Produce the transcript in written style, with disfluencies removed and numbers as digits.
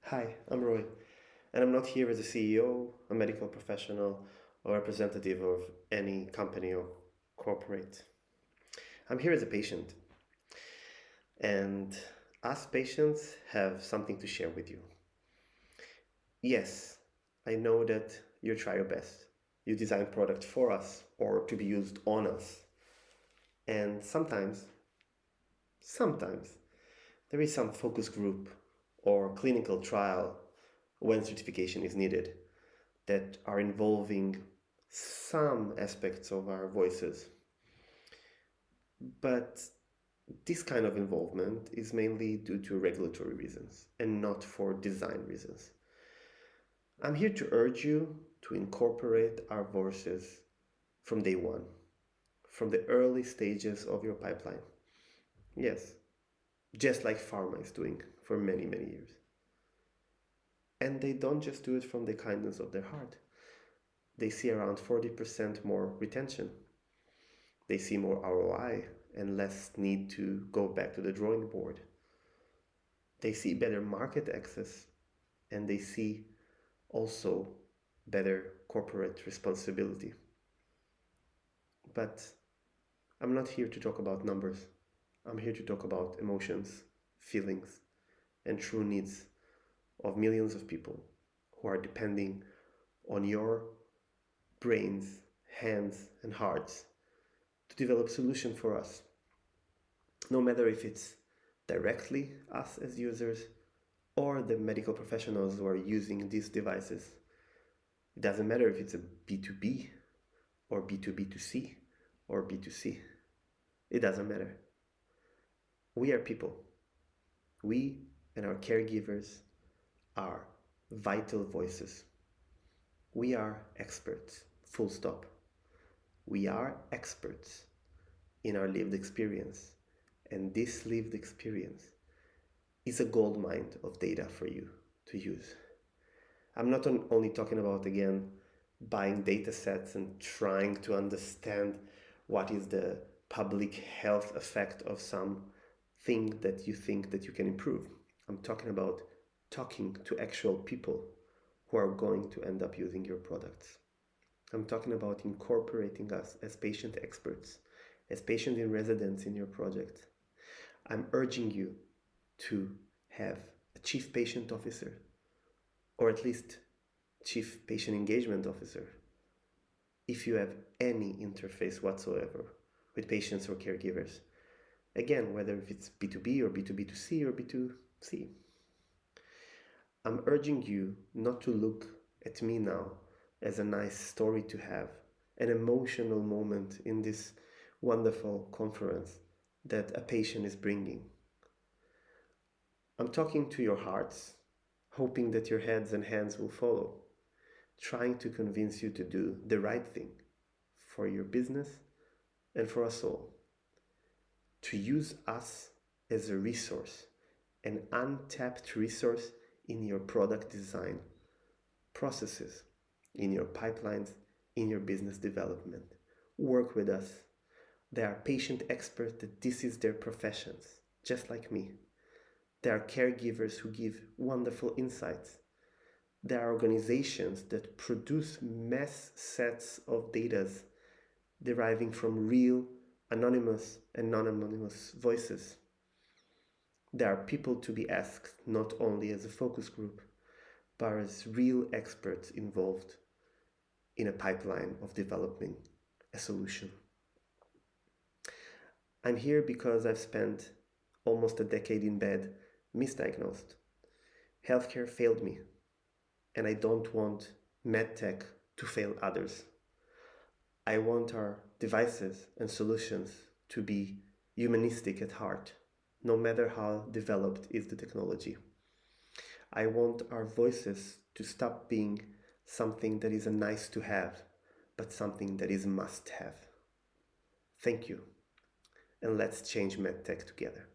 Hi, I'm Roy, and I'm not here as a CEO, a medical professional, or representative of any company or corporate. I'm here as a patient, and us patients have something to share with you. Yes, I know that you try your best. You design product for us or to be used on us. And sometimes, there is some focus group or clinical trial when certification is needed that are involving some aspects of our voices. But this kind of involvement is mainly due to regulatory reasons and not for design reasons. I'm here to urge you to incorporate our voices from day one, from the early stages of your pipeline. Yes, just like pharma is doing for many, many years. And they don't just do it from the kindness of their heart. They see around 40% more retention. They see more ROI and less need to go back to the drawing board. They see better market access and they see also better corporate responsibility. But I'm not here to talk about numbers. I'm here to talk about emotions, feelings, and true needs of millions of people who are depending on your brains, hands, and hearts to develop solutions for us. No matter if it's directly us as users or the medical professionals who are using these devices. It doesn't matter if it's a B2B or B2B2C or B2C. It doesn't matter. We are people. We and our caregivers are vital voices. We are experts, full stop. We are experts in our lived experience, and this lived experience is a gold mine of data for you to use. I'm not only talking about, again, buying data sets and trying to understand what is the public health effect of some thing that you think that you can improve. I'm talking about talking to actual people who are going to end up using your products. I'm talking about incorporating us as patient experts, as patient in residence in your project. I'm urging you to have a chief patient officer, or at least chief patient engagement officer, if you have any interface whatsoever with patients or caregivers. Again, whether if it's B2B or B2B2C or B2C. I'm urging you not to look at me now as a nice story to have, an emotional moment in this wonderful conference that a patient is bringing. I'm talking to your hearts, hoping that your heads and hands will follow, trying to convince you to do the right thing for your business and for us all. To use us as a resource, an untapped resource in your product design processes, in your pipelines, in your business development. Work with us. There are patient experts that this is their professions, just like me. There are caregivers who give wonderful insights. There are organizations that produce mass sets of data deriving from real, anonymous, and non-anonymous voices. There are people to be asked not only as a focus group, but as real experts involved in a pipeline of developing a solution. I'm here because I've spent almost a decade in bed, misdiagnosed. Healthcare failed me, and I don't want MedTech to fail others. I want our devices and solutions to be humanistic at heart, no matter how developed is the technology. I want our voices to stop being something that is a nice to have, but something that is a must have. Thank you, and let's change MedTech together.